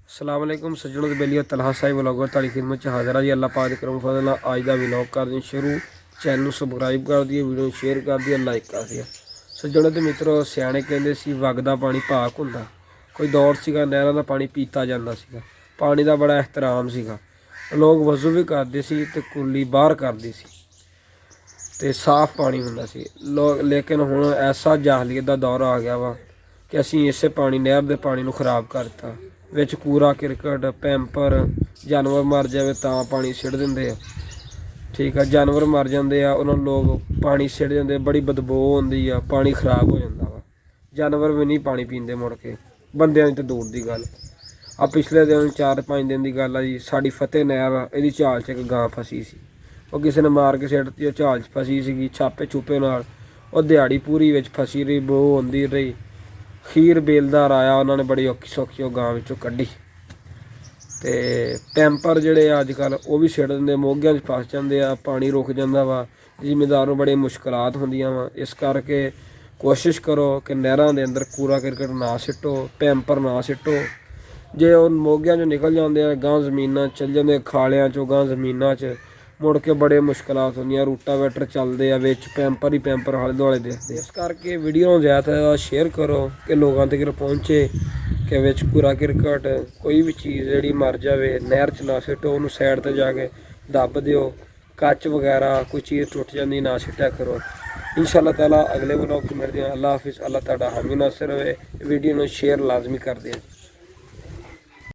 अस्सलाम वालेकुम सज्जनों बेलिया तलहा साहिब व्लॉगर तारी खिदमत च हाजिर जी। अल्लाह पाक करम फजल अज का व्लॉग कर दी शुरू। चैनल को सबसक्राइब कर दिए, वीडियो शेयर कर दिए, लाइक कर दिया। सज्जनों तो मित्रों सियाने कहते सी वगदा पानी भाक हुंदा। कोई दौर सीगा नहरों का पानी पीता जाता सीगा, पानी का बड़ा एहतराम सीगा। लोग वजू भी करते सी ते कुल्ली बाहर करते सी ते साफ पानी हुंदा सी। लोग लेकिन हुण ऐसा जाहलीत का दौर आ गया वा कि असीं इसे पानी नहर के पानी को खराब करता। विच कूड़ा किरकट पैंपर जानवर मर जाए तो पानी सिट देंगे। ठीक है, जानवर मर जाते हैं उन्होंने लोग पानी सिट देंगे, बड़ी बदबू आती है, पानी खराब हो जाता वा। जानवर भी नहीं पानी पीते मुड़ के, बंदियां तो दूर की गल। आ पिछले दिन 4-5 दिन की गल है जी, साड़ी फतेह नहर ये झाल च एक गां फसी सी। वो किसी ने मार के सिटती, झाल च फसी सी छापे छुपे नाल। वो दिहाड़ी पूरी विच फसी रही, बो आती रही। खीर बेलदार आया, उन्होंने बड़ी औखी सौखी वो गांव विचों कड्ढी। ते पैंपर जिहड़े अजकल वो भी सिट दिंदे, मोगियां च फस जाते आ, पानी रुक जाता वा। जिमीदार नूं बड़ी मुश्किलात होंदियां वा। इस करके कोशिश करो कि नहरां दे अंदर कूड़ा किरकट ना सिटो, पैंपर ना सिटो। जे वो मोगियां चों निकल जाते हैं गांह जमीनां चल जाते, खालियां चों गांह जमीनां च मुड़ के बड़े मुश्किलात होंदियां। रूटावेटर चलते हैं, विच पैंपर ही पैंपर आले दुआले दिखते। इस करके वीडियो नूं ज़्यादा शेयर करो कि लोगों तक पहुँचे कि विच कूड़ा किरकट कोई भी चीज़ जिहड़ी मर जाए नहर च ना सिटो, उन्होंने साइड ते जाके दब दिओ। कच वगैरह कोई चीज़ टुट जाती ना सिटिया करो। इंशाअल्लाह ताला अगले व्लॉग च मिलते हैं। अल्लाह हाफिज़। अल्लाह तुहाडा हामी नासर रहे। वीडियो नूं शेयर लाजमी कर दिओ।